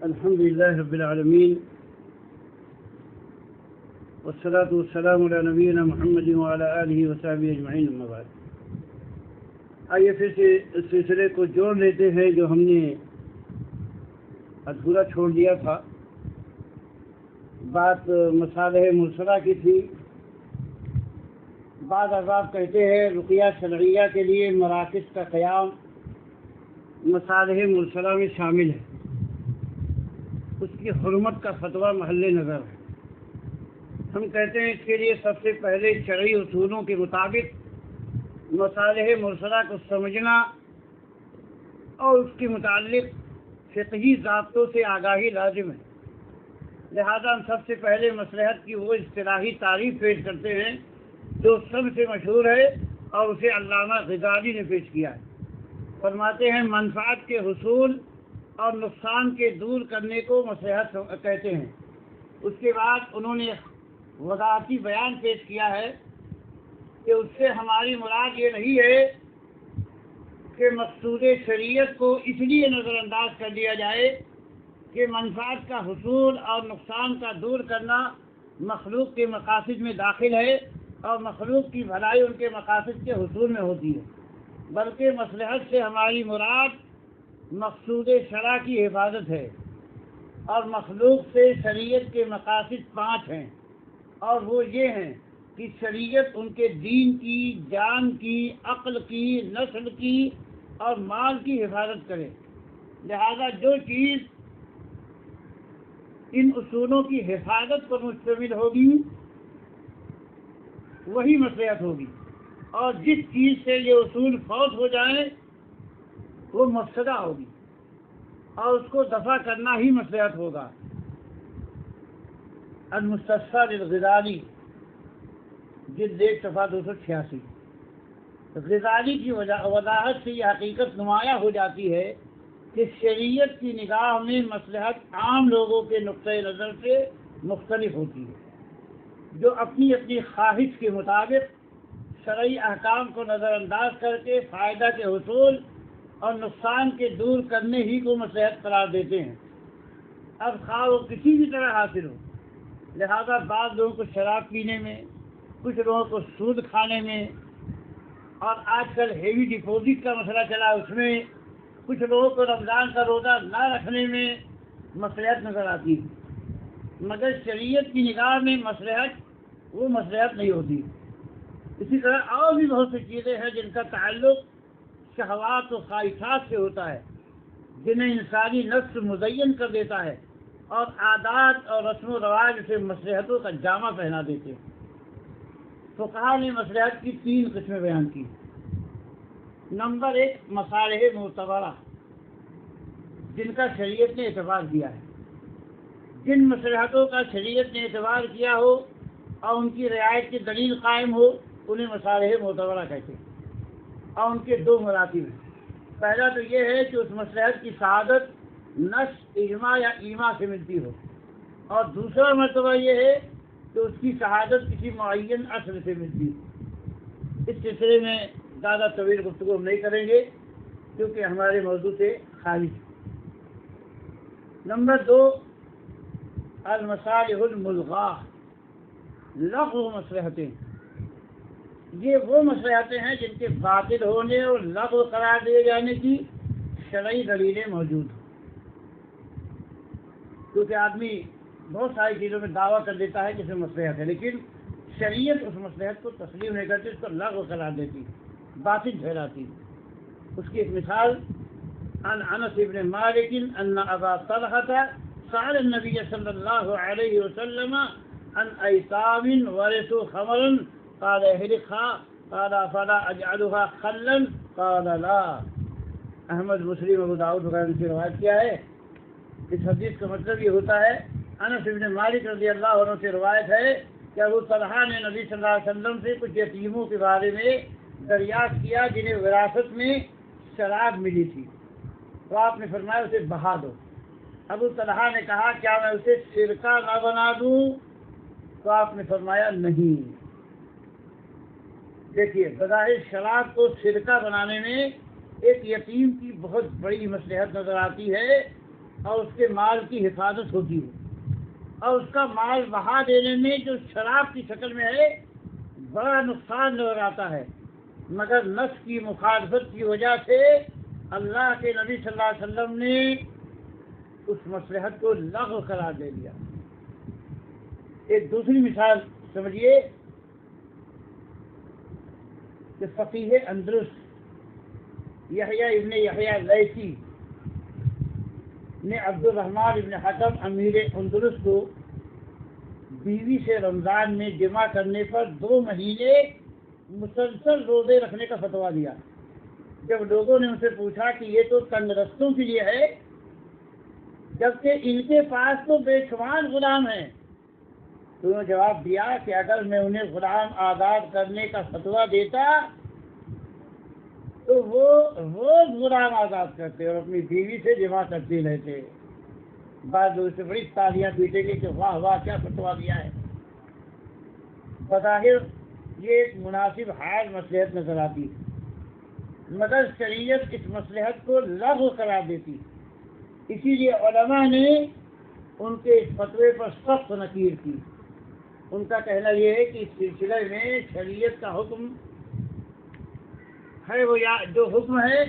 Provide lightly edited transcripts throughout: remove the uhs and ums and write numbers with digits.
الحمد لله رب العالمين والصلاة والسلام على نبينا محمد وعلى آله وصحبه اجمعین اما بعد۔ آئیے پھر سے اس سلسلے کو جوڑ لیتے ہیں جو ہم نے ادھورا چھوڑ دیا تھا۔ بات مصالح مرسلہ کی تھی۔ بعض احباب کہتے ہیں رقیہ شرعیہ کے لیے مراکز کا قیام مصالح مرسلہ میں شامل ہے، اس کی حرمت کا فتویٰ محل نظر ہے۔ ہم کہتے ہیں اس کے لیے سب سے پہلے شرعی اصولوں کے مطابق مصالح مرسلہ کو سمجھنا اور اس کے متعلق فقہی ضابطوں سے آگاہی لازم ہے۔ لہذا ہم سب سے پہلے مصلحت کی وہ اصطلاحی تعریف پیش کرتے ہیں جو سب سے مشہور ہے اور اسے علامہ غزالی نے پیش کیا ہے۔ فرماتے ہیں منفعت کے حصول اور نقصان کے دور کرنے کو مصلحت کہتے ہیں۔ اس کے بعد انہوں نے وضاحتی بیان پیش کیا ہے کہ اس سے ہماری مراد یہ نہیں ہے کہ مقصود شریعت کو اس لیے نظر انداز کر دیا جائے کہ منفعت کا حصول اور نقصان کا دور کرنا مخلوق کے مقاصد میں داخل ہے اور مخلوق کی بھلائی ان کے مقاصد کے حصول میں ہوتی ہے، بلکہ مصلحت سے ہماری مراد مقصود شرع کی حفاظت ہے۔ اور مخلوق سے شریعت کے مقاصد 5 ہیں، اور وہ یہ ہیں کہ شریعت ان کے دین کی، جان کی، عقل کی، نسل کی اور مال کی حفاظت کرے۔ لہذا جو چیز ان اصولوں کی حفاظت پر مشتمل ہوگی وہی مصلحت ہوگی، اور جس چیز سے یہ اصول فوت ہو جائیں وہ مفسدہ ہوگی، اور اس کو دفع کرنا ہی مصلحت ہوگا۔ المستصفیٰ للغزالی جلد 1 صفحہ 286۔ غزالی کی وضاحت سے یہ حقیقت نمایاں ہو جاتی ہے کہ شریعت کی نگاہ میں مصلحت عام لوگوں کے نقطۂ نظر سے مختلف ہوتی ہے، جو اپنی اپنی خواہش کے مطابق شرعی احکام کو نظر انداز کر کے فائدہ کے حصول اور نقصان کے دور کرنے ہی کو مصلحت قرار دیتے ہیں، اب خواہ وہ کسی بھی طرح حاصل ہو۔ لہذا بعض لوگوں کو شراب پینے میں، کچھ لوگوں کو سود کھانے میں، اور آج کل ہیوی ڈپوزٹ کا مسئلہ چلا اس میں، کچھ لوگوں کو رمضان کا روزہ نہ رکھنے میں مصلحت نظر آتی ہے، مگر شریعت کی نگاہ میں مصلحت وہ مصلحت نہیں ہوتی۔ اسی طرح اور بھی بہت سی چیزیں ہیں جن کا تعلق شہوات و خواہشات سے ہوتا ہے، جنہیں انسانی نفس مزین کر دیتا ہے اور عادات اور رسم و رواج سے مصلحتوں کا جامہ پہنا دیتے ہیں۔ فقہا نے مصلحت کی 3 قسمیں بیان کی۔ نمبر 1 مصالح معتبرہ، جن کا شریعت نے اعتبار کیا ہے۔ جن مصلحتوں کا شریعت نے اعتبار کیا ہو اور ان کی رعایت کی دلیل قائم ہو انہیں مصالح معتبرہ کہتے ہیں، اور ان کے 2 مراتب ہیں۔ پہلا تو یہ ہے کہ اس مصلحت کی سعادت نص، اجماع یا ایما سے ملتی ہو، اور دوسرا مرتبہ یہ ہے کہ اس کی شہادت کسی معین اصل سے ملتی ہو۔ اس سلسلے میں زیادہ طویل گفتگو ہم نہیں کریں گے کیونکہ ہمارے موضوع سے خارج۔ نمبر 2 المصالح الملغاہ، لغو مصلحتیں۔ یہ وہ مصلحتیں ہیں جن کے باطل ہونے اور لغو قرار دیے جانے کی شرعی دلیلیں موجود ہیں، کیونکہ آدمی بہت ساری چیزوں میں دعویٰ کر دیتا ہے کہ اس میں مصلحت ہے، لیکن شریعت اس مصلحت کو تسلیم نہیں کرتی، اس کو لغو قرار دیتی، باطل ٹھہراتی۔ اس کی ایک مثال عن انس بن مالک ان ابا طلحہ سأل النبی صلی اللہ علیہ وسلم عن ایتام ورثوا خمرا قال احرقها قال فلا اجعلها خلا قال لا۔ احمد، مسلم، ابو داؤد وغیرہ نے روایت کیا ہے۔ اس حدیث کا مطلب یہ ہوتا ہے، انس بن مالک رضی اللہ عنہ سے روایت ہے کہ ابو طلحہ نے نبی صلی اللہ علیہ وسلم سے کچھ یتیموں کے بارے میں دریافت کیا جنہیں وراثت میں شراب ملی تھی، تو آپ نے فرمایا اسے بہا دو۔ ابو طلحہ نے کہا کیا میں اسے سرکہ نہ بنا دوں؟ تو آپ نے فرمایا نہیں۔ دیکھیے، بظاہر شراب کو سرکہ بنانے میں ایک یتیم کی بہت بڑی مصلحت نظر آتی ہے، اور اس کے مال کی حفاظت ہوتی ہو، اور اس کا مال بہا دینے میں جو شراب کی شکل میں ہے بڑا نقصان نظر آتا ہے، مگر نفس کی مخالفت کی وجہ سے اللہ کے نبی صلی اللہ علیہ وسلم نے اس مصلحت کو لغو قرار دے دیا۔ ایک دوسری مثال سمجھیے کہ فقیہ اندلس یحییٰ ابن یحییٰ لیثی نے عبد الرحمن ابن حکم امیر اندلس کو بیوی سے رمضان میں جمع کرنے پر 2 مہینے مسلسل روزے رکھنے کا فتویٰ دیا۔ جب لوگوں نے ان سے پوچھا کہ یہ تو تندرستوں کے لیے ہے جبکہ ان کے پاس تو بے شمار غلام ہیں، تو انہوں نے جواب دیا کہ اگر میں انہیں غلام آزاد کرنے کا فتویٰ دیتا تو وہ روز غلام آزاد کرتے اور اپنی بیوی سے جمع کرتے رہتے۔ بعض لوگ سے بڑی تالیاں پیٹیں گے کہ واہ واہ کیا فتویٰ دیا ہے۔ بظاہر یہ ایک مناسب حال مصلحت نظر آتی ہے، مگر شریعت اس مصلحت کو لغو قرار دیتی، اسی لیے علماء نے ان کے اس فتوے پر سخت نکیر کی۔ ان کا کہنا یہ ہے کہ اس سلسلے میں شریعت کا حکم ہے جو حکم ہے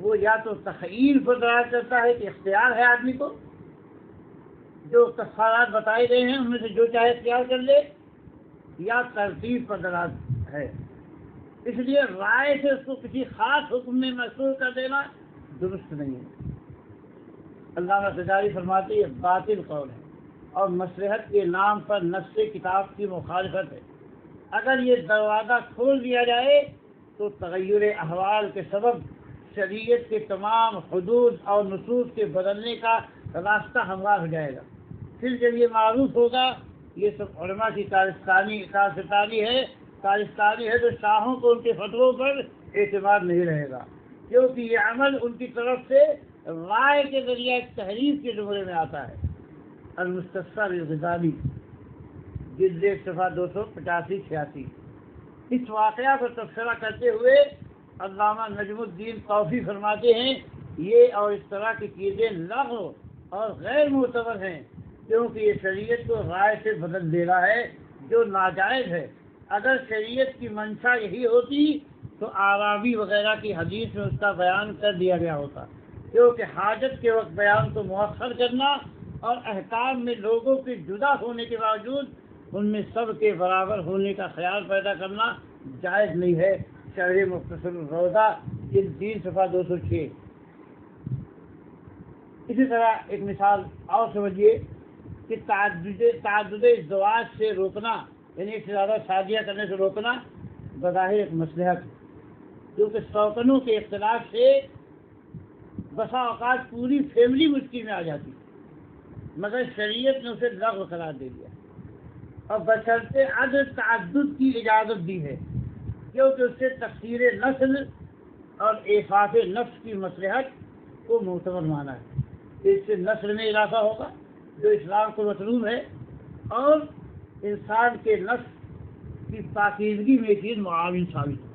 وہ یا تو تخییر پر دلالت کرتا ہے کہ اختیار ہے آدمی کو، جو کفارات بتائے گئے ہیں ان میں سے جو چاہے اختیار کر لے، یا ترتیب پر دلالت ہے۔ اس لیے رائے سے اس کو کسی خاص حکم میں محصور کر دینا درست نہیں ہے۔ علامہ غزالی فرماتے ہیں یہ باطل قول ہے اور مصلحت کے نام پر نص کتاب کی مخالفت ہے۔ اگر یہ دروازہ کھول دیا جائے تو تغیر احوال کے سبب شریعت کے تمام حدود اور نصوص کے بدلنے کا راستہ ہموار ہو جائے گا۔ پھر جب یہ معروف ہوگا یہ سب علماء کی کارستانی ہے تو شاہوں کو ان کے فتووں پر اعتماد نہیں رہے گا، کیونکہ یہ عمل ان کی طرف سے رائے کے ذریعے تحریر کے زمرے میں آتا ہے۔ المستصفیٰ للغزالی جلد 1 صفحہ 285-86۔ اس واقعہ پر تبصرہ کرتے ہوئے علامہ نجم الدین طوفی فرماتے ہیں یہ اور اس طرح کی چیزیں لغو اور غیر معتبر ہیں، کیونکہ یہ شریعت کو رائے سے بدل دے رہا ہے جو ناجائز ہے۔ اگر شریعت کی منشا یہی ہوتی تو آرابی وغیرہ کی حدیث میں اس کا بیان کر دیا گیا ہوتا، کیونکہ حاجت کے وقت بیان کو مؤخر کرنا اور احکام میں لوگوں کے جدا ہونے کے باوجود ان میں سب کے برابر ہونے کا خیال پیدا کرنا جائز نہیں ہے۔ شرح مختصر الروضہ جلد 3 صفحہ 206۔ اسی طرح ایک مثال اور سمجھیے کہ تعدد ازدواج سے روکنا، یعنی ایک سے زیادہ شادیاں کرنے سے روکنا بظاہر ایک مصلحت ہے، کیونکہ سوکنوں کے اختلاف سے بسا اوقات پوری فیملی مشکل میں آ جاتی، مگر شریعت نے اسے لغو قرار دے دیا اور بشرطِ عدم تعدد کی اجازت دی ہے، کیونکہ اس سے تقصیر نسل اور احفاظ نفس کی مصلحت کو معتبر مانا ہے۔ اس سے نسل میں اضافہ ہوگا جو اسلام کو مطلوب ہے، اور انسان کے نفس کی پاکیزگی میں چیز معاون ثابت ہو،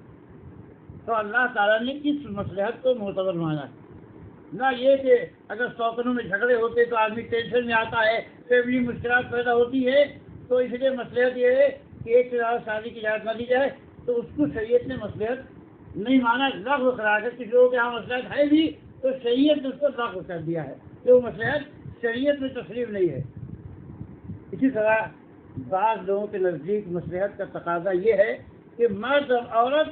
تو اللہ تعالیٰ نے اس مصلحت کو معتبر مانا ہے۔ نہ یہ کہ اگر سوکنوں میں جھگڑے ہوتے تو آدمی ٹینشن میں آتا ہے، فیملی مشکلات پیدا ہوتی ہے، تو اس لیے مصلحت یہ ہے کہ ایک سے زیادہ شادی کی اجازت نہ دی جائے، تو اس کو شریعت نے مصلحت نہیں مانا، لغو قرار دیا۔ کسی لوگوں کے یہاں مصلحت ہے بھی تو شریعت نے اس کو لغو کر دیا ہے، کہ وہ مصلحت شریعت میں تسلیم نہیں ہے۔ اسی طرح بعض لوگوں کے نزدیک مصلحت کا تقاضا یہ ہے کہ مرد اور عورت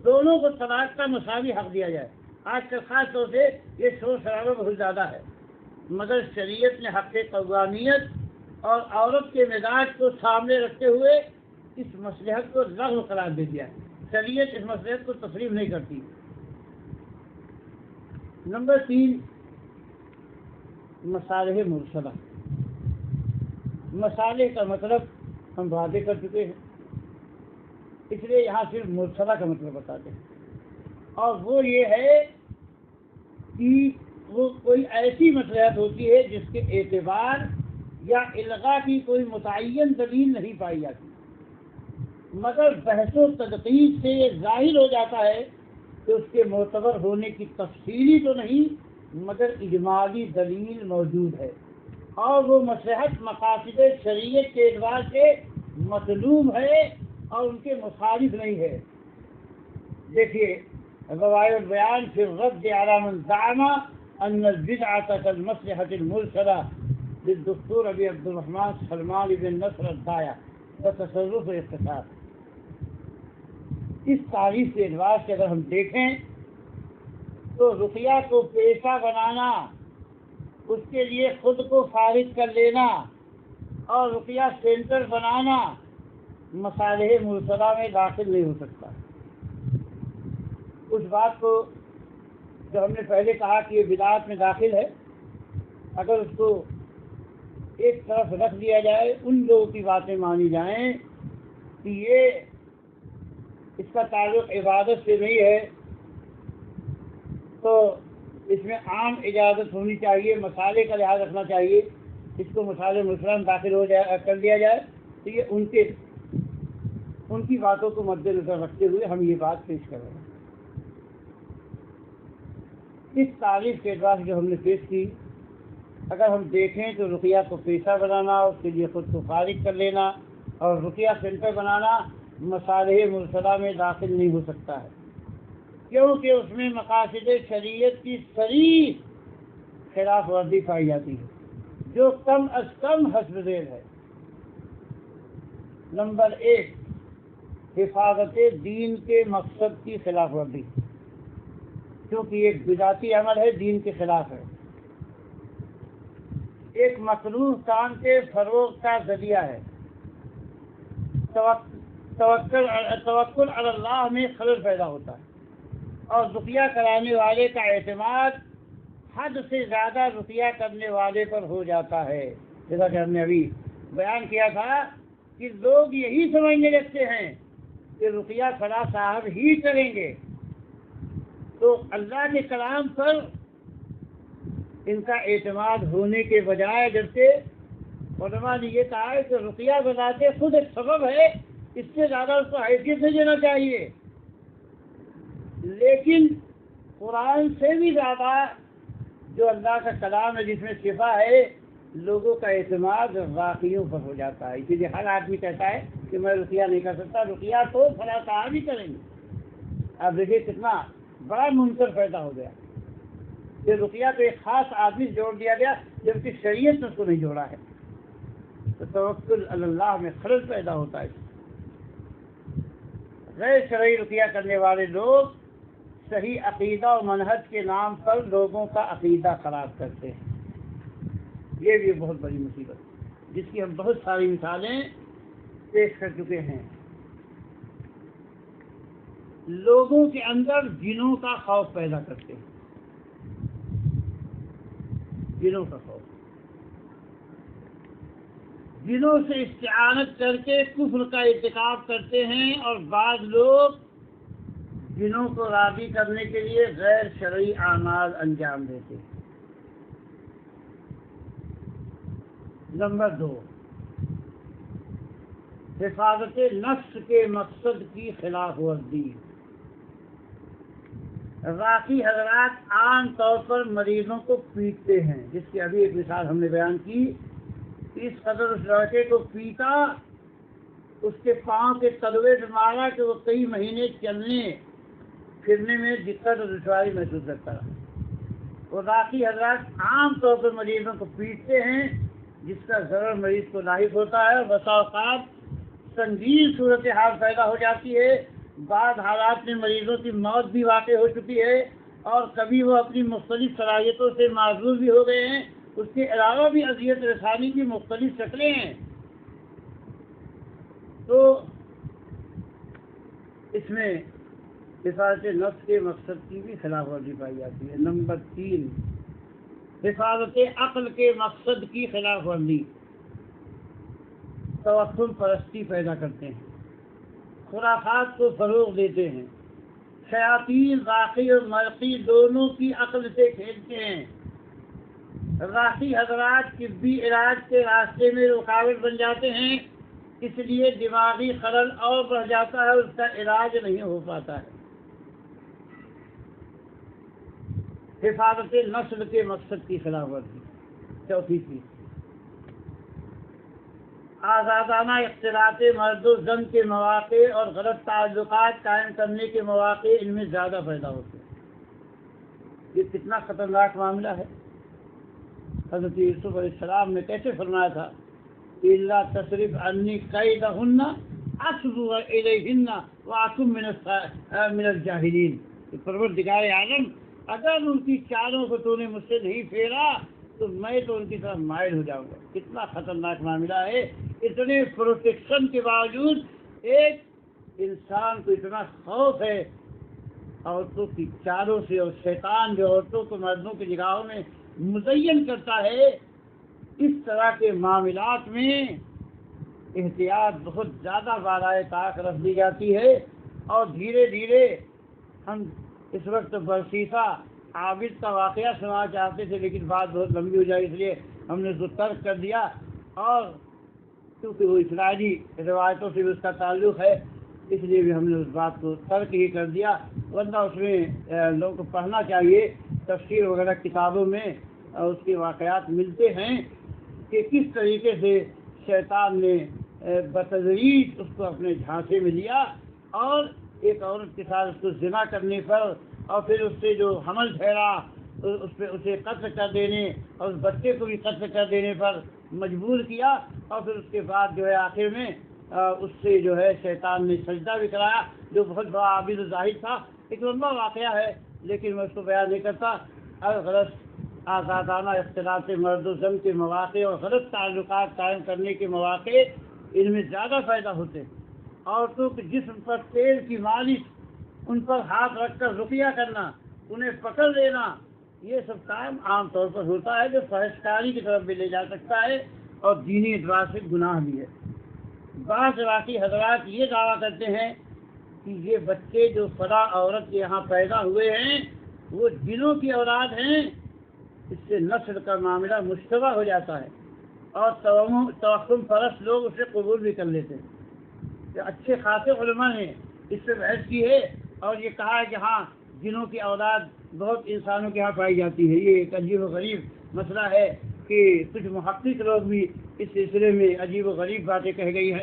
دونوں کو طلاق کا مساوی حق دیا جائے۔ آج کل خاص طور سے یہ شور شرابہ بہت زیادہ ہے، مگر شریعت نے حق قوامیت اور عورت کے مزاج کو سامنے رکھتے ہوئے اس مصلحت کو لغو قرار دے دیا ہے۔ شریعت اس مصلحت کو تسلیم نہیں کرتی۔ نمبر 3، مصالح مرسلہ۔ مصالح کا مطلب ہم واضح کر چکے ہیں، اس لیے یہاں صرف مرسلہ کا مطلب بتاتے ہیں، اور وہ یہ ہے کہ وہ کوئی ایسی مصلحت ہوتی ہے جس کے اعتبار یا الغاء کی کوئی متعین دلیل نہیں پائی جاتی، مگر بحث و تدقیق سے یہ ظاہر ہو جاتا ہے کہ اس کے معتبر ہونے کی تفصیلی تو نہیں مگر اجمالی دلیل موجود ہے اور وہ مصلحت مقاصد شریعت کے اعتبار سے مطلوب ہے اور ان کے مخالف نہیں ہے۔ دیکھیے روایت البیان فی الرد علی من زعم ان البدعة كالمصلحة المرسلة للدكتور ابی عبد الرحمن سلمان بن نصر الدایا بتصرف اختصاص۔ اس تعریف کے اعتبار سے اگر ہم دیکھیں تو رقیہ کو پیشہ بنانا، اس کے لیے خود کو فارغ کر لینا اور رقیہ سینٹر بنانا مصالح مرسلہ میں داخل نہیں ہو سکتا۔ اس بات کو جو ہم نے پہلے کہا کہ یہ بدعات میں داخل ہے، اگر اس کو ایک طرف رکھ دیا جائے، ان لوگوں کی باتیں مانی جائیں کہ یہ اس کا تعلق عبادت سے نہیں ہے، تو اس میں عام اجازت ہونی چاہیے، مسالے کا لحاظ رکھنا چاہیے، اس کو مسالے مسلم میں داخل ہو جائے کر دیا جائے، تو یہ ان کی باتوں کو مد نظر رکھتے ہوئے ہم یہ بات پیش کر رہے ہیں۔ اس تعریف کے اعتبار سے جو ہم نے پیش کی، اگر ہم دیکھیں تو رقیہ کو پیشہ بنانا، اس کے لیے خود کو فارغ کر لینا اور رقیہ سینٹر بنانا مصالح مرسلہ میں داخل نہیں ہو سکتا ہے، کیونکہ اس میں مقاصد شریعت کی صریح خلاف ورزی پائی جاتی ہے جو کم از کم حسب ذیل ہے۔ نمبر 1، حفاظت دین کے مقصد کی خلاف ورزی، کیونکہ یہ بدعتی عمل ہے، دین کے خلاف ہے، ایک مکروہ کام کے فروغ کا ذریعہ ہے، توکل علی اللہ میں خلل پیدا ہوتا ہے اور رقیہ کرانے والے کا اعتماد حد سے زیادہ رقیہ کرنے والے پر ہو جاتا ہے۔ جیسا کہ ہم نے ابھی بیان کیا تھا کہ لوگ یہی سمجھنے لگتے ہیں کہ رقیہ فلاں صاحب ہی کریں گے، تو اللہ کے کلام پر ان کا اعتماد ہونے کے بجائے، جبکہ علماء نے یہ کہا ہے کہ رقیہ بذات خود ایک سبب ہے، اس سے زیادہ اس کو حیثیت نہیں دینا چاہیے، لیکن قرآن سے بھی زیادہ جو اللہ کا کلام ہے جس میں شفا ہے، لوگوں کا اعتماد راقیوں پر ہو جاتا ہے۔ اسی لیے ہر آدمی کہتا ہے کہ میں رقیہ نہیں کر سکتا، رقیہ تو فلاں صاحب ہی کریں گے۔ اب دیکھیے کتنا بڑا منکر پیدا ہو گیا کہ رقیہ تو ایک خاص آدمی جوڑ دیا گیا، جبکہ شریعت نے اس کو نہیں جوڑا ہے، تو توکل علی اللہ میں خلل پیدا ہوتا ہے۔ غیر شرعی رقیہ کرنے والے لوگ صحیح عقیدہ و منہج کے نام پر لوگوں کا عقیدہ خراب کرتے ہیں، یہ بھی بہت بڑی مصیبت جس کی ہم بہت ساری مثالیں پیش کر چکے ہیں۔ لوگوں کے اندر جنوں کا خوف پیدا کرتے ہیں، جنوں کا خوف، جنوں سے استعانت کر کے کفر کا ارتکاب کرتے ہیں، اور بعض لوگ جنوں کو راضی کرنے کے لیے غیر شرعی اعمال انجام دیتے ہیں۔ نمبر 2، حفاظت نفس کے مقصد کی خلاف ورزی۔ راقی حضرات عام طور پر مریضوں کو پیٹتے ہیں، جس کی ابھی ایک مثال ہم نے بیان کی، اس قدر اس لڑکے کو پیٹا، اس کے پاؤں کے تلوے سے مارا کہ وہ کئی مہینے چلنے پھرنے میں دقت اور دشواری محسوس کرتا رہا۔ وہ راقی حضرات عام طور پر مریضوں کو پیٹتے ہیں، جس کا ضرر مریض کو لاحق ہوتا ہے، اور بسا اوقات سنگین صورتحال پیدا ہو جاتی ہے۔ بعض حالات میں مریضوں کی موت بھی واقع ہو چکی ہے، اور کبھی وہ اپنی مختلف صلاحیتوں سے معذور بھی ہو گئے ہیں۔ اس کے علاوہ بھی اذیت رسانی کی مختلف شکلیں ہیں، تو اس میں حفاظت نفس کے مقصد کی بھی خلاف ورزی پائی جاتی ہے۔ نمبر 3، حفاظت عقل کے مقصد کی خلاف ورزی۔ توہم پرستی پیدا کرتے ہیں، خرافات کو فروغ دیتے ہیں، شیاطین راقی اور مرقی دونوں کی عقل سے کھیلتے ہیں۔ راقی حضرات طبی علاج کے راستے میں رکاوٹ بن جاتے ہیں، اس لیے دماغی خلل اور بڑھ جاتا ہے، اس کا علاج نہیں ہو پاتا ہے۔ حفاظت نسل کے مقصد کی خلاف ورزی۔ چوتھی چیز، آزادانہ اختلاط مرد و زن کے مواقع اور غلط تعلقات قائم کرنے کے مواقع ان میں زیادہ پیدا ہوتے ہیں۔ یہ کتنا خطرناک معاملہ ہے۔ حضرت یوسف علیہ السلام نے کیسے فرمایا تھا کہ اللہ تصرف عنی قیدہن اصب الیہن واکن من الجاہلین، کہ پروردگار عالم اگر ان کی چالوں کو تو نے مجھ سے نہیں پھیرا تو میں تو ان کی طرف مائل ہو جاؤں گا۔ کتنا خطرناک معاملہ ہے۔ اتنے پروٹیکشن کے باوجود ایک انسان کو اتنا خوف ہے عورتوں کی چالوں سے، اور شیطان جو عورتوں کو مردوں کی نگاہوں میں مزین کرتا ہے، اس طرح کے معاملات میں احتیاط بہت زیادہ بالائے طاق رکھ دی جاتی ہے۔ اور دھیرے دھیرے ہم اس وقت برسیسا عابد کا واقعہ سنا چاہتے تھے، لیکن بات بہت لمبی ہو جائے، اس لیے ہم نے اس کو ترک کر دیا، اور کیونکہ وہ اسرائیلی روایتوں سے بھی اس کا تعلق ہے، اس لیے بھی ہم نے اس بات کو ترک ہی کر دیا، ورنہ اس میں لوگوں کو پڑھنا چاہیے۔ تفسیر وغیرہ کتابوں میں اس کے واقعات ملتے ہیں کہ کس طریقے سے شیطان نے بتدریج اس کو اپنے جھانسے میں لیا، اور ایک عورت کے ساتھ اس کو زنا کرنے پر، اور پھر اس سے جو حمل ٹھہرا اس پہ اسے قتل کر دینے، اور اس بچے کو بھی قتل کر دینے پر مجبور کیا، اور پھر اس کے بعد جو ہے آخر میں اس سے جو ہے شیطان نے سجدہ بھی کرایا، جو بہت بڑا عابد و زاہد تھا۔ ایک لمبا واقعہ ہے، لیکن میں اس کو بیان نہیں کرتا۔ غلط آزادانہ اختلاط مرد و زن کے مواقع اور غلط تعلقات قائم کرنے کے مواقع ان میں زیادہ پیدا ہوتے ہیں۔ عورتوں کے جسم پر تیل کی مالش، ان پر ہاتھ رکھ کر رقیہ کرنا، انہیں پکڑ لینا، یہ سب کام عام طور پر ہوتا ہے، جو فحشکاری کی طرف بھی لے جا سکتا ہے اور دینی اعتبار سے گناہ بھی ہے۔ بعض عراقی حضرات یہ دعویٰ کرتے ہیں کہ یہ بچے جو فلاں عورت کے یہاں پیدا ہوئے ہیں وہ جنوں کی اولاد ہیں، اس سے نسل کا معاملہ مشتبہ ہو جاتا ہے، اور توہم پرست لوگ اسے قبول بھی کر لیتے ہیں۔ اچھے خاصے علماء نے اس سے بحث کی ہے، اور یہ کہا ہے کہ ہاں جنوں کی اولاد بہت انسانوں کے یہاں پائی جاتی ہے۔ یہ ایک عجیب و غریب مسئلہ ہے کہ کچھ محقق لوگ بھی اس سلسلے میں عجیب و غریب باتیں کہہ گئے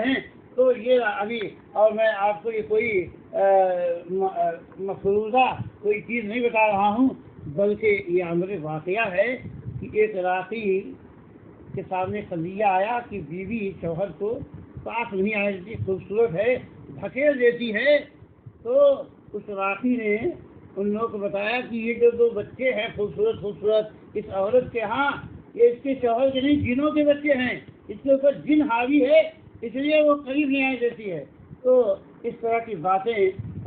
ہیں۔ تو یہ ابھی، اور میں آپ کو یہ کوئی مفروضہ کوئی چیز نہیں بتا رہا ہوں، بلکہ یہ امر واقعہ ہے کہ ایک عراقی کے سامنے قضیہ آیا کہ بیوی شوہر کو پاس نہیں آنے دیتی، خوبصورت ہے، دھکیل دیتی ہے، تو اس عراقی نے ان لوگوں کو بتایا کہ یہ جو دو بچے ہیں خوبصورت اس عورت کے ہاں، یہ اس کے شوہر کے نہیں، جنوں کے بچے ہیں، اس کے اوپر جن حاوی ہے، اس لیے وہ قریب نہیں آنے دیتی ہے۔ تو اس طرح کی باتیں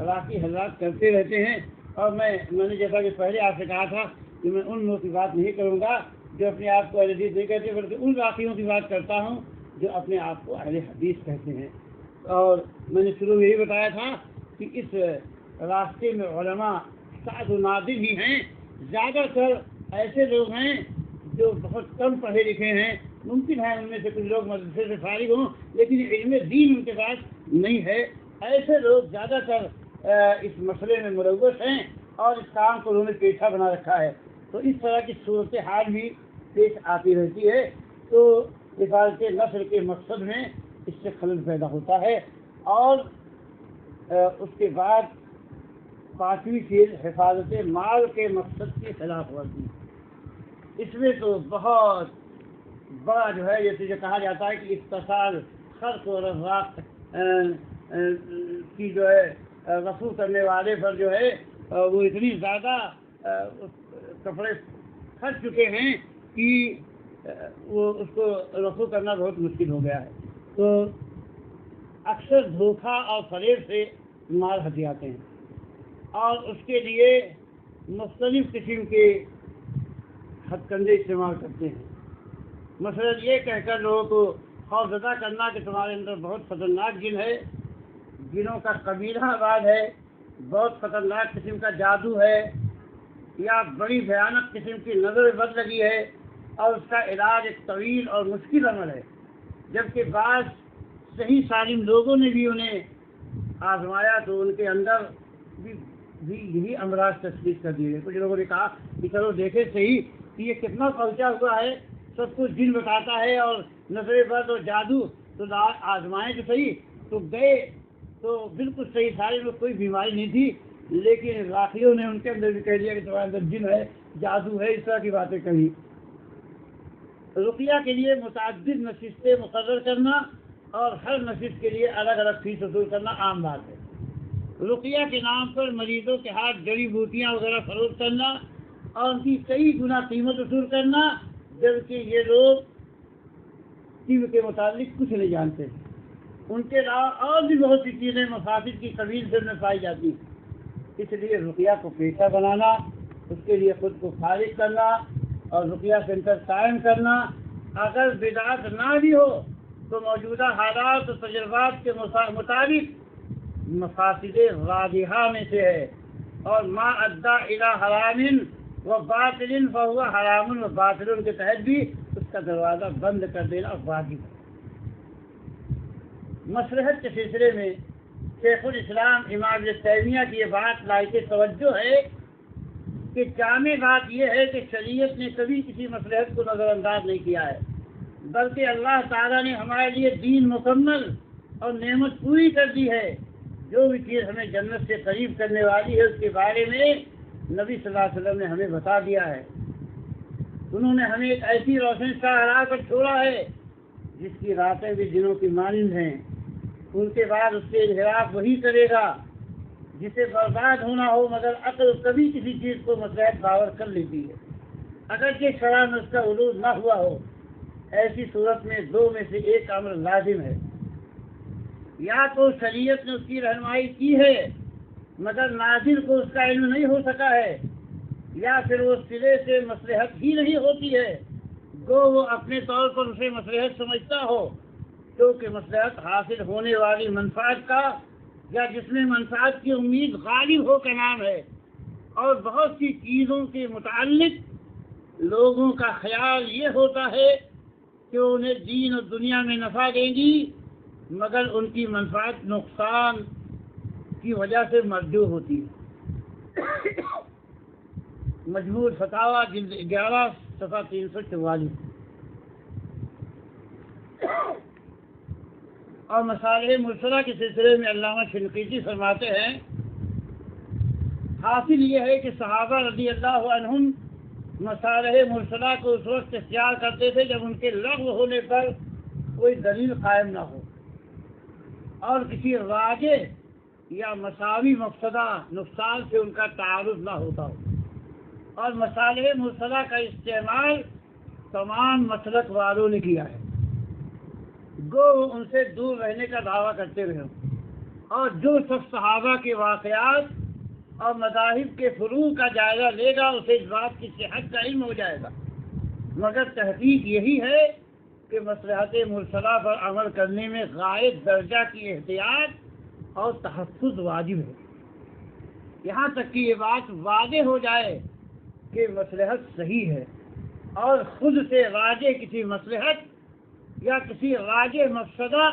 عراقی حضرات کرتے رہتے ہیں، اور میں نے جیسا کہ پہلے آپ سے کہا تھا کہ میں ان لوگوں کی بات نہیں کروں گا جو اپنے آپ کو اہل حدیث نہیں کہتے، بلکہ ان عراقیوں کی بات کرتا ہوں جو اپنے آپ کو اہل حدیث کہتے ہیں۔ اور میں نے شروع میں یہی بتایا تھا کہ اس راستے میں علماء شاذ و نادر ہی ہیں، زیادہ تر ایسے لوگ ہیں جو بہت کم پڑھے لکھے ہیں، ممکن ہے ان میں سے کچھ لوگ مدرسے سے فارغ ہوں لیکن علم دین ان کے پاس نہیں ہے۔ ایسے لوگ زیادہ تر اس مسئلے میں ملوث ہیں اور اس کام کو انہوں نے پیشہ بنا رکھا ہے، تو اس طرح کی صورتحال بھی پیش آتی رہتی ہے۔ تو حفاظت نسل کے مقصد میں اس سے خلل پیدا ہوتا ہے۔ اور اس کے بعد پانچویں چیز حفاظت مال کے مقصد کی خلاف ورزی۔ اس میں تو بہت بڑا جو ہے، جیسے جو کہا جاتا ہے کہ اتصال خرق و رزاق کی جو ہے رفع کرنے والے پر جو ہے وہ اتنی زیادہ کپڑے کھٹ چکے ہیں کہ وہ اس کو رفع کرنا بہت مشکل ہو گیا ہے۔ تو اکثر دھوکہ اور فریب سے مال ہتھیاتے ہیں، اور اس کے لیے مختلف قسم کے ہتھ کنڈے استعمال کرتے ہیں۔ مثلا یہ کہہ کر لوگوں کو خوفزدہ کرنا کہ تمہارے اندر بہت خطرناک جن ہے، جنوں کا قبیلہ آباد ہے، بہت خطرناک قسم کا جادو ہے، یا بڑی بھیانک قسم کی نظر بد لگی ہے، اور اس کا علاج ایک طویل اور مشکل عمل ہے۔ جبکہ بعض صحیح سالم لوگوں نے بھی انہیں آزمایا تو ان کے اندر بھی بھی یہی امراض تشخیص کر دیے. کچھ لوگوں نے کہا کہ چلو دیکھے صحیح کہ یہ کتنا پلچا ہوا ہے, سب کچھ جن بتاتا ہے اور نظر بد اور جادو, تو آزمائیں تو صحیح. تو گئے تو بالکل صحیح, سارے میں کوئی بیماری نہیں تھی, لیکن راکھیوں نے ان کے اندر بھی کہہ دیا کہ تمہارے اندر جن ہے, جادو ہے, اس طرح کی باتیں کہی. رقیہ کے لیے متعدد نشستیں مقرر کرنا اور ہر نشست کے لیے الگ الگ فیس وصول کرنا عام بات ہے. رقیہ کے نام پر مریضوں کے ہاتھ جڑی بوٹیاں وغیرہ فروخت کرنا اور ان کی کئی گنا قیمت وصول کرنا, جبکہ یہ لوگ طب کے متعلق کچھ نہیں جانتے. ان کے علاوہ اور بھی بہت سی چیزیں مفاسد کی قبیل سے میں پائی جاتی ہیں. اس لیے رقیہ کو پیشہ بنانا, اس کے لیے خود کو فارغ کرنا اور رقیہ سینٹر قائم کرنا, اگر بدعت نہ بھی ہو تو موجودہ حالات و تجربات کے مطابق مفاسد واضحہ میں سے ہے, اور ما ادّا الی حرام و باطل فهو حرام و باطل کے تحت بھی اس کا دروازہ بند کر دینا واجب ہے. مصلحت کے سلسلے میں شیخ الاسلام امام ابن تیمیہ کی یہ بات لائق توجہ ہے کہ جامع بات یہ ہے کہ شریعت نے کبھی کسی مصلحت کو نظر انداز نہیں کیا ہے, بلکہ اللہ تعالیٰ نے ہمارے لیے دین مکمل اور نعمت پوری کر دی ہے. جو بھی چیز ہمیں جنت سے قریب کرنے والی ہے اس کے بارے میں نبی صلی اللہ علیہ وسلم نے ہمیں بتا دیا ہے. انہوں نے ہمیں ایک ایسی روشنی کا ہرا کر چھوڑا ہے جس کی راتیں بھی دنوں کی مانند ہیں. ان کے بعد اس سے انحراف وہی کرے گا جسے برباد ہونا ہو, مگر عقل کبھی کسی چیز کو مصلحت باور کر لیتی ہے اگرچہ شرع میں اس کا ولوج نہ ہوا ہو. ایسی صورت میں دو میں سے ایک امر لازم ہے, یا تو شریعت نے اس کی رہنمائی کی ہے مگر ناظر کو اس کا علم نہیں ہو سکا ہے, یا پھر وہ سرے سے مصلحت ہی نہیں ہوتی ہے, گو وہ اپنے طور پر اسے مصلحت سمجھتا ہو, کیونکہ مصلحت حاصل ہونے والی منفعت کا یا جس میں منفعت کی امید غالب ہو کا نام ہے. اور بہت سی چیزوں کے متعلق لوگوں کا خیال یہ ہوتا ہے کہ انہیں دین اور دنیا میں نفع دیں گی, مگر ان کی منفعت نقصان کی وجہ سے مرجوع ہوتی ہے. مجموع فتاوی جلد 11 صفحہ 344. اور مصالح مرسلہ کے سلسلے میں علامہ شنقیطی فرماتے ہیں, حاصل یہ ہے کہ صحابہ رضی اللہ عنہم مصالح مرسلہ کو اس وقت اختیار کرتے تھے جب ان کے لغو ہونے پر کوئی دلیل قائم نہ ہو اور کسی واجب یا مساوی مفسدہ نقصان سے ان کا تعارض نہ ہوتا ہو. اور مصالح مرسلہ کا استعمال تمام مسلک والوں نے کیا ہے, گو ان سے دور رہنے کا دعویٰ کرتے رہے, اور جو شخص صحابہ کے واقعات اور مذاہب کے فروع کا جائزہ لے گا اسے اس بات کی صحت کا علم ہو جائے گا. مگر تحقیق یہی ہے کہ مصلحت مرسلہ پر عمل کرنے میں غائب درجہ کی احتیاط اور تحفظ واجب ہے, یہاں تک کہ یہ بات واضح ہو جائے کہ مصلحت صحیح ہے اور خود سے راجع کسی مصلحت یا کسی راجع مفسدہ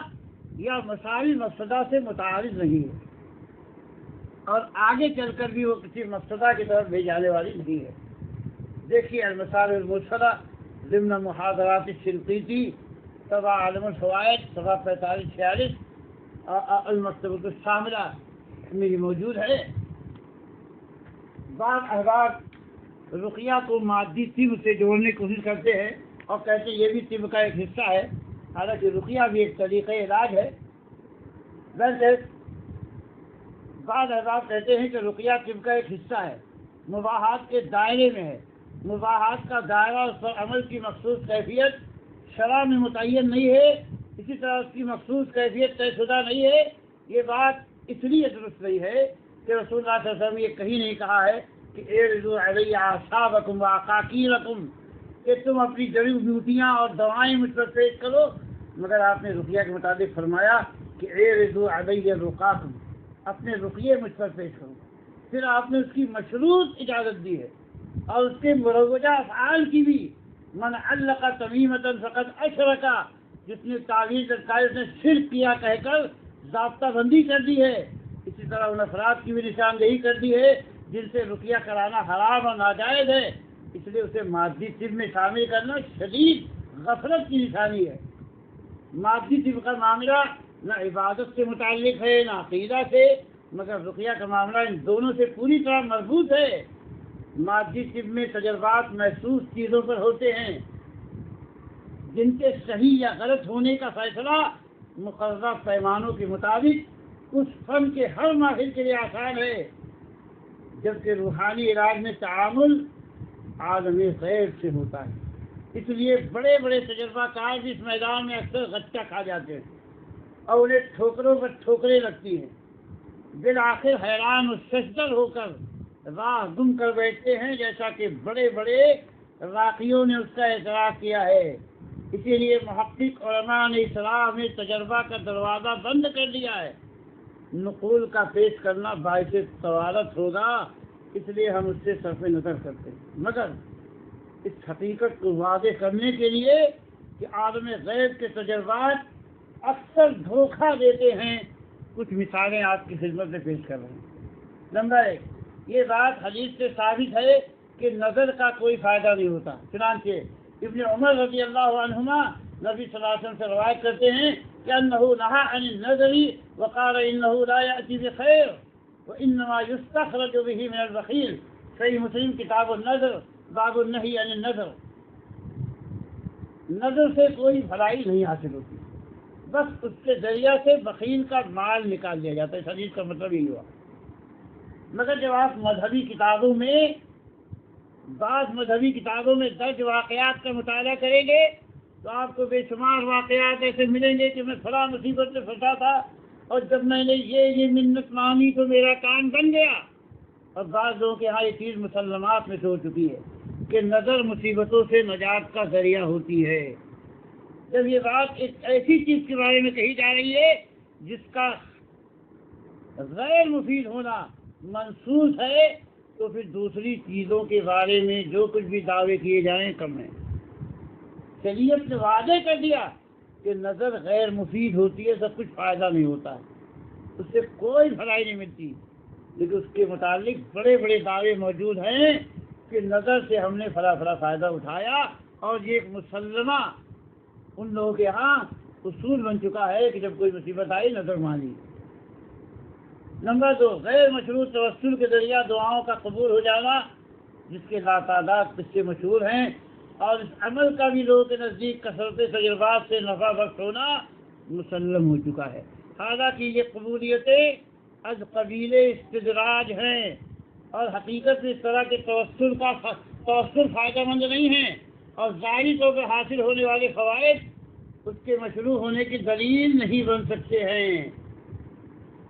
یا مساوی مفسدہ سے متعارض نہیں ہے, اور آگے چل کر بھی وہ کسی مفسدہ کی طرف لے جانے والی نہیں ہے. دیکھیے المصالح المرسلہ ضمن محاضرات الشنقیطی صفحہ عالم الفوائد صفحہ 45-46 المکتبۃ الشاملہ میری موجود ہے. بعض احباب رقیہ کو مادی طب سے جوڑنے کی کوشش کرتے ہیں اور کہتے ہیں یہ بھی طب کا ایک حصہ ہے, حالانکہ رقیہ بھی ایک طریقہ علاج ہے. ویسے بعض احباب کہتے ہیں کہ رقیہ طب کا ایک حصہ ہے, مباحات کے دائرے میں ہے. مباحات کا دائرہ اس پر عمل کی مخصوص کیفیت شرع میں متعین نہیں ہے, اسی طرح اس کی مخصوص کیفیت طے شدہ نہیں ہے. یہ بات اس لیے درست نہیں ہے کہ رسول اللہ صلی اللہ علیہ وسلم یہ کہیں نہیں کہا ہے کہ اعرضوا علی اعصابکم وعقاقیرکم, کہ تم اپنی جڑی بوٹیاں اور دوائیں مجھ پر پیش کرو, مگر آپ نے رقیہ کے مطابق فرمایا کہ اعرضوا علی رقاکم, اپنے رقیے مجھ پر پیش کرو. پھر آپ نے اس کی مشروط اجازت دی ہے اور اس کے مروجہ افعال کی بھی. من علق تمیمۃ فقد اشرک, جس نے تعویذ لٹکائی اس نے شرک کیا کہہ کر ضابطہ بندی کر دی ہے. اسی طرح ان افراد کی بھی نشاندہی کر دی ہے جن سے رقیہ کرانا حرام اور ناجائز ہے، اس لیے اسے مادی طب میں شامل کرنا شدید غفلت کی نشانی ہے۔ مادی طب کا معاملہ نہ عبادت سے متعلق ہے نہ عقیدہ سے، مگر رقیہ کا معاملہ ان دونوں سے پوری طرح مربوط ہے۔ مادی طب میں تجربات محسوس چیزوں پر ہوتے ہیں جن کے صحیح یا غلط ہونے کا فیصلہ مقررہ پیمانوں کے مطابق اس فن کے ہر ماہر کے لیے آسان ہے، جبکہ روحانی علاج میں تعامل عالم غیب سے ہوتا ہے۔ اس لیے بڑے بڑے تجربہ کار بھی اس میدان میں اکثر غچہ کھا جاتے ہیں اور انہیں ٹھوکروں پر ٹھوکریں لگتی ہیں، بالآخر حیران و ششدر ہو کر راہ گم کر بیٹھتے ہیں، جیسا کہ بڑے بڑے راقیوں نے اس کا اعتراف کیا ہے۔ اسی لیے محقق علماء نے اسلام میں تجربہ کا دروازہ بند کر دیا ہے۔ نقول کا پیش کرنا باعث سوالت ہوگا، اس لیے ہم اس سے صرف نظر کرتے ہیں، مگر اس حقیقت کو واضح کرنے کے لیے کہ عالم غیب کے تجربات اکثر دھوکہ دیتے ہیں، کچھ مثالیں آپ کی خدمت میں پیش کر رہے ہیں۔ نمبر 1، یہ بات حدیث سے ثابت ہے کہ نظر کا کوئی فائدہ نہیں ہوتا، چنانچہ ابن عمر رضی اللہ عنہما نبی صلی اللہ علیہ وسلم سے روایت کرتے ہیں کہ انہ نہا عن النظر وقال انہ لا یأتی بخیر وانما یستخرج به من البخیل۔ صحیح مسلم کتاب النظر باب النہی عن النظر۔ نظر سے کوئی بھلائی نہیں حاصل ہوتی، بس اس کے ذریعہ سے بخیل کا مال نکال لیا جاتا ہے۔ اس حدیث کا مطلب یہی ہوا۔ مگر جب آپ مذہبی کتابوں میں بعض مذہبی کتابوں میں درج واقعات کا مطالعہ کریں گے تو آپ کو بے شمار واقعات ایسے ملیں گے کہ میں فلاں مصیبت سے پھنسا تھا اور جب میں نے یہ منت مانی تو میرا کام بن گیا۔ اور بعض لوگوں کے یہاں یہ چیز مسلمات میں سے ہو چکی ہے کہ نظر مصیبتوں سے نجات کا ذریعہ ہوتی ہے۔ جب یہ بات ایک ایسی چیز کے بارے میں کہی جا رہی ہے جس کا غیر مفید ہونا منسوخ ہے، تو پھر دوسری چیزوں کے بارے میں جو کچھ بھی دعوے کیے جائیں کم ہیں۔ شریعت نے واضح کر دیا کہ نظر غیر مفید ہوتی ہے، سب کچھ فائدہ نہیں ہوتا ہے، اس سے کوئی بھلائی نہیں ملتی، لیکن اس کے متعلق بڑے بڑے دعوے موجود ہیں کہ نظر سے ہم نے فلاں فلاں فائدہ اٹھایا، اور یہ ایک مسلمہ ان لوگوں کے ہاں اصول بن چکا ہے کہ جب کوئی مصیبت آئی نظر مانی۔ نمبر 2، غیر مشروع توسل کے ذریعہ دعاؤں کا قبول ہو جانا، جس کے لاتعداد قصے مشہور ہیں، اور اس عمل کا بھی لوگوں کے نزدیک کثرت تجربات سے نفع بخش ہونا مسلم ہو چکا ہے۔ حالانکہ یہ قبولیتیں از قبیل استدراج ہیں، اور حقیقت میں اس طرح کے توسل فائدہ مند نہیں ہیں، اور ظاہری طور پر حاصل ہونے والے فوائد اس کے مشروع ہونے کی دلیل نہیں بن سکتے ہیں۔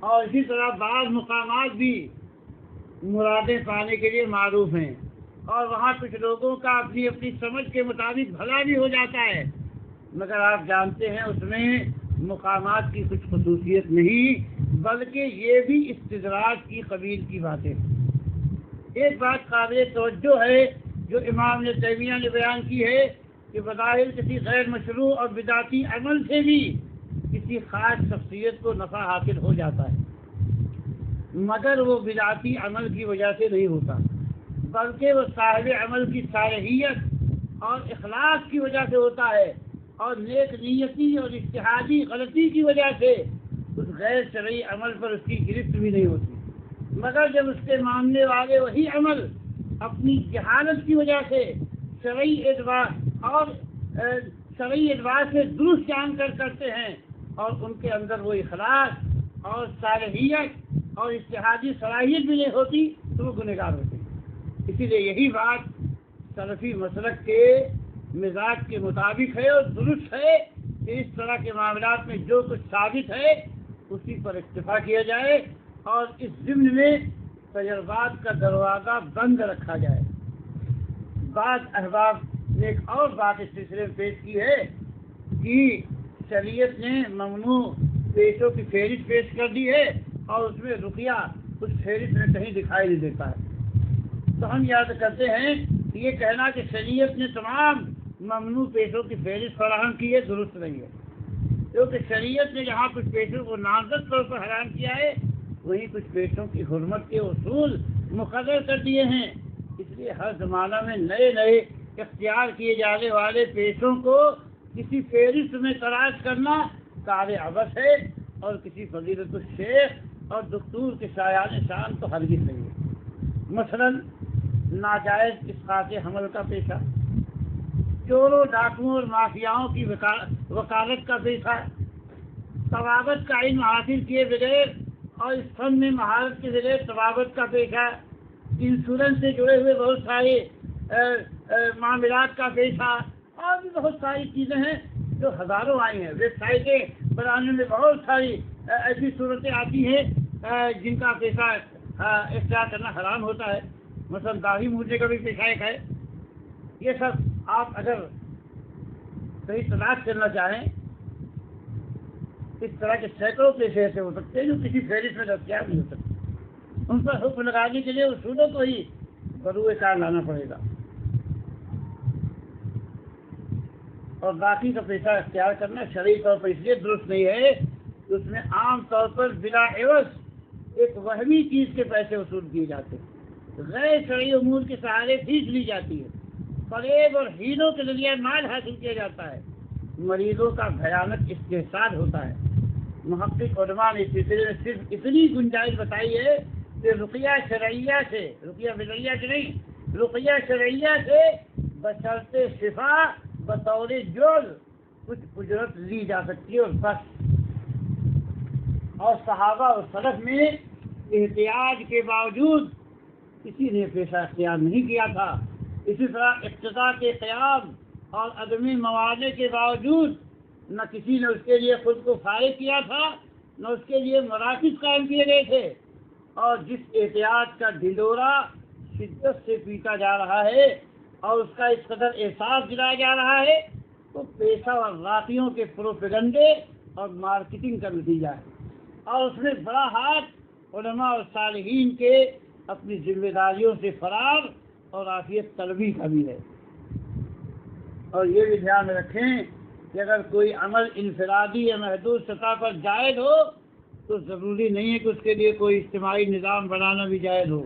اور اسی طرح بعض مقامات بھی مرادیں پانے کے لیے معروف ہیں، اور وہاں کچھ لوگوں کا اپنی اپنی سمجھ کے مطابق بھلا بھی ہو جاتا ہے، مگر آپ جانتے ہیں اس میں مقامات کی کچھ خصوصیت نہیں، بلکہ یہ بھی استدراج کی قبیل کی باتیں۔ ایک بات قابل توجہ ہے جو امام ابن تیمیہ نے بیان کی ہے کہ بظاہر کسی غیر مشروع اور بدعتی عمل سے بھی کسی خاص شخصیت کو نفع حاصل ہو جاتا ہے، مگر وہ بدعتی عمل کی وجہ سے نہیں ہوتا، بلکہ وہ صاحب عمل کی صالحیت اور اخلاص کی وجہ سے ہوتا ہے، اور نیک نیتی اور اجتہادی غلطی کی وجہ سے اس غیر شرعی عمل پر اس کی گرفت بھی نہیں ہوتی۔ مگر جب اس کے ماننے والے وہی عمل اپنی جہالت کی وجہ سے شرعی اعتبار سے درست جان کر کرتے ہیں، اور ان کے اندر وہ اخلاص اور صالحیت اور اجتہادی صلاحیت بھی نہیں ہوتی، تو وہ گنہگار ہوتے ہیں۔ اسی لیے یہی بات سلفی مسلک کے مزاج کے مطابق ہے اور درست ہے کہ اس طرح کے معاملات میں جو کچھ ثابت ہے اسی پر اکتفا کیا جائے، اور اس ضمن میں تجربات کا دروازہ بند رکھا جائے۔ بعض احباب نے ایک اور بات اس سلسلے میں پیش کی ہے کہ شریعت نے ممنوع پیشوں کی فہرست پیش کر دی ہے، اور اس میں رقیہ اس فہرست میں کہیں دکھائی نہیں دیتا ہے۔ تو ہم یاد کرتے ہیں کہ یہ کہنا کہ شریعت نے تمام ممنوع پیشوں کی فہرست فراہم کی ہے درست نہیں ہے، کیونکہ شریعت نے جہاں کچھ پیشوں کو نامزد طور پر حرام کیا ہے وہیں کچھ پیشوں کی حرمت کے اصول مقرر کر دیے ہیں. اس لیے ہر زمانہ میں نئے نئے اختیار کیے جانے والے پیشوں کو کسی فہرست میں تلاش کرنا کار عبث ہے، اور کسی فضیلت الشیخ اور دکتور کے شایان شان تو ہرگز نہیں ہے. مثلا ناجائز اسقاط حمل کا پیشہ، چوروں ڈاکوؤں اور مافیاؤں کی وکالت کا پیشہ، طبابت کا علم حاصل کیے بغیر اور اس فن میں مہارت کے بغیر طبابت کا پیشہ، انشورنس سے جڑے ہوئے بہت سارے معاملات کا پیشہ، اور بھی بہت ساری چیزیں ہیں جو ہزاروں آئی ہیں. ویب سائٹیں بنانے میں بہت ساری ایسی صورتیں آتی ہیں جن کا پیشہ اختیار کرنا حرام ہوتا ہے. مثلا داڑھی مونچھنے کا بھی پیشہ ایک ہے. یہ سب آپ اگر کہیں تلاش کرنا چاہیں، اس طرح کے سینکڑوں پیشے ایسے ہو سکتے ہیں جو کسی فہرست میں دستیاب نہیں ہو سکتے. ان پر حکم لگانے کے لیے اصولوں کو ہی بروئے کار لانا پڑے گا. اور باقی کا پیشہ اختیار کرنا شرعی طور پر اس لیے درست نہیں ہے کہ اس میں عام طور پر بلا عوض ایک وہمی چیز کے پیسے وصول کیے جاتے ہیں، غیر شرعی امور کے سہارے فیس لی جاتی ہے، فریب اور ہیلوں کے ذریعے مال حاصل کیا جاتا ہے، مریضوں کا بھیانک استحصال ہوتا ہے. محقق علماء نے اس سلسلے میں صرف اتنی گنجائش بتائی ہے کہ رقیہ شرعیہ سے، رقیہ بدعیہ سے نہیں، رقیہ شرعیہ سے بشرط شفا بطور جول کچھ اجرت لی جا سکتی ہے اور بس. اور صحابہ اور سلف میں احتیاط کے باوجود کسی نے پیشہ اختیار نہیں کیا تھا. اسی طرح اقتداء کے قیام اور عدمی موانع کے باوجود نہ کسی نے اس کے لیے خود کو فارغ کیا تھا، نہ اس کے لیے مراکز قائم کیے گئے تھے. اور جس احتیاط کا ڈھنڈورا شدت سے پیٹا جا رہا ہے اور اس کا اس قدر احساس دلایا جا رہا ہے، تو پیشہ اور راقیوں کے پروپیگنڈے اور مارکیٹنگ کا نتیجہ ہے. اور اس میں بڑا ہاتھ علماء اور صالحین کے اپنی ذمہ داریوں سے فرار اور عافیت طلبی کا بھی ہے. اور یہ بھی دھیان میں رکھیں کہ اگر کوئی عمل انفرادی یا محدود سطح پر جائز ہو تو ضروری نہیں ہے کہ اس کے لیے کوئی اجتماعی نظام بنانا بھی جائز ہو.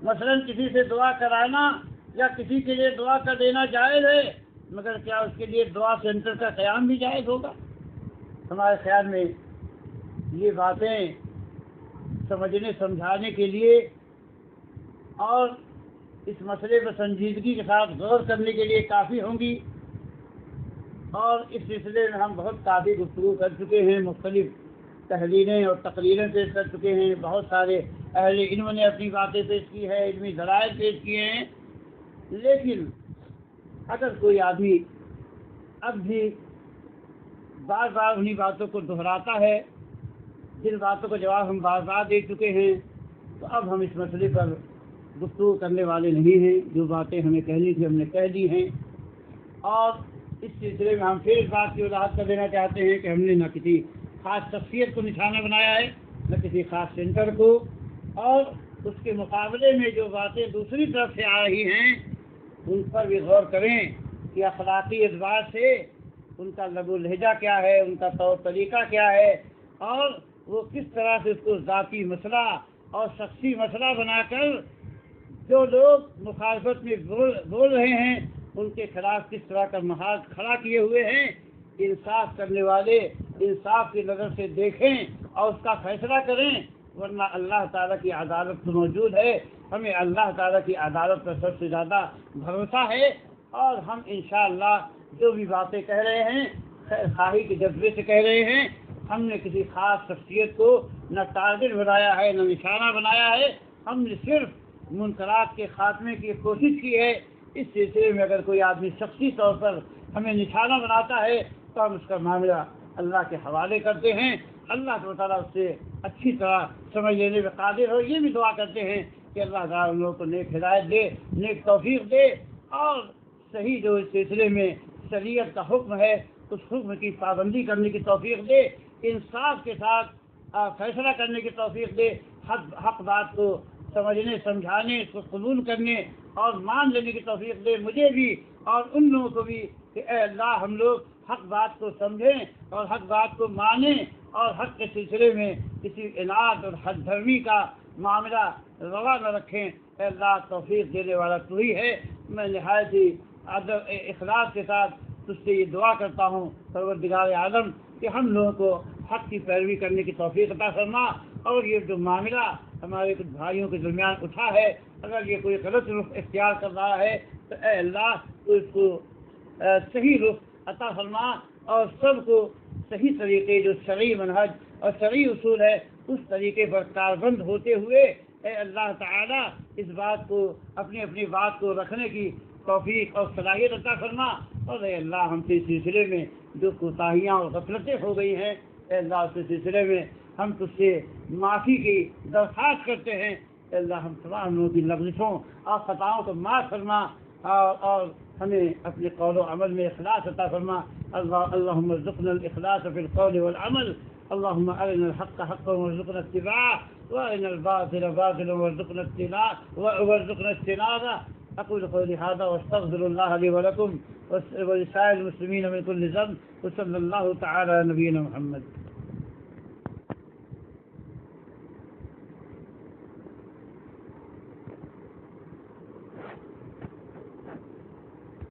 مثلا کسی سے دعا کرانا یا کسی کے لیے دعا کر دینا جائز ہے، مگر کیا اس کے لیے دعا سینٹر کا قیام بھی جائز ہوگا؟ ہمارے خیال میں یہ باتیں سمجھنے سمجھانے کے لیے اور اس مسئلے پر سنجیدگی کے ساتھ غور کرنے کے لیے کافی ہوں گی. اور اس سلسلے میں ہم بہت کافی گفتگو کر چکے ہیں، مختلف تحریریں اور تقریریں پیش کر چکے ہیں، بہت سارے اہل علم نے اپنی باتیں پیش کی ہے، علمی دلائل پیش کیے ہیں. لیکن اگر کوئی آدمی اب بھی بار بار انہی باتوں کو دہراتا ہے جن باتوں کا جواب ہم بار بار دے چکے ہیں، تو اب ہم اس مسئلے پر گفتگو کرنے والے نہیں ہیں. جو باتیں ہمیں کہنی تھی ہم نے کہہ دی ہیں. اور اس سلسلے میں ہم پھر اس بات کی وضاحت کر دینا چاہتے ہیں کہ ہم نے نہ کسی خاص شخصیت کو نشانہ بنایا ہے، نہ کسی خاص سینٹر کو. اور اس کے مقابلے میں جو باتیں دوسری طرف سے آ رہی ہیں ان پر بھی غور کریں کہ اخلاقی اعتبار سے ان کا لب و لہجہ کیا ہے، ان کا طور طریقہ کیا ہے، اور وہ کس طرح سے اس کو ذاتی مسئلہ اور شخصی مسئلہ بنا کر جو لوگ مخالفت میں بول رہے ہیں ان کے خلاف کس طرح کا محاذ کھڑا کیے ہوئے ہیں. انصاف کرنے والے انصاف کی نظر سے دیکھیں اور اس کا فیصلہ کریں، ورنہ اللہ تعالیٰ کی عدالت تو موجود ہے. ہمیں اللہ تعالیٰ کی عدالت پر سب سے زیادہ بھروسہ ہے، اور ہم انشاءاللہ جو بھی باتیں کہہ رہے ہیں خیر خواہی کے جذبے سے کہہ رہے ہیں. ہم نے کسی خاص شخصیت کو نہ ٹارگٹ بنایا ہے نہ نشانہ بنایا ہے. ہم نے صرف منکرات کے خاتمے کی کوشش کی ہے. اس سلسلے میں اگر کوئی آدمی شخصی طور پر ہمیں نشانہ بناتا ہے تو ہم اس کا معاملہ اللہ کے حوالے کرتے ہیں. اللہ تعالیٰ اس سے اچھی طرح سمجھ لینے میں قادر ہو. یہ بھی دعا کرتے ہیں کہ اللہ تعالیٰ ان لوگوں کو نیک ہدایت دے، نیک توفیق دے، اور صحیح جو اس سلسلے میں شریعت کا حکم ہے اس حکم کی پابندی کرنے کی توفیق دے، انصاف کے ساتھ فیصلہ کرنے کی توفیق دے، حق بات کو سمجھنے سمجھانے اس کو قبول کرنے اور مان لینے کی توفیق دے مجھے بھی اور ان لوگوں کو بھی کہ اے اللہ ہم لوگ حق بات کو سمجھیں اور حق بات کو مانیں اور حق کے سلسلے میں کسی عناد اور حد دھرمی کا معاملہ روا نہ رکھیں۔ اے اللہ توفیق دینے والا تو ہی ہے۔ میں نہایت ہی اخلاص کے ساتھ تجھ سے یہ دعا کرتا ہوں پروردگار عالم کہ ہم لوگوں کو حق کی پیروی کرنے کی توفیق عطا فرما، اور یہ جو معاملہ ہمارے کچھ بھائیوں کے درمیان اٹھا ہے، اگر یہ کوئی غلط رخ اختیار کر رہا ہے تو اے اللہ تو اس کو صحیح رخ عطا فرما، اور سب کو صحیح طریقے جو شرعی منہج اور شرعی اصول ہے اس طریقے پر کاربند ہوتے ہوئے اے اللہ تعالیٰ اس بات کو اپنی بات کو رکھنے کی توفیق اور صلاحیت عطا فرما۔ اور اے اللہ ہم سے اس سلسلے میں جو کوتاہیاں اور غفلتیں ہو گئی ہیں اے اللہ اس سلسلے میں ہم تجھ سے معافی کی درخواست کرتے ہیں۔ اے اللہ ہم تمام لوگوں کی لغزشوں اور خطاؤں کو معاف فرما، اور ہمیں اپنے قول و عمل میں اخلاص عطا فرما۔ اللہم ارزقنا الاخلاص فی القول والعمل، اللہم ارنا الحق حقا وارزقنا اتباعه وارنا الباطل باطلا وارزقنا اجتنابه۔ اقول قولي هذا واستغفر الله لي ولكم ولسائر المسلمين من كل ذنب، وصلى الله تعالى على نبينا محمد۔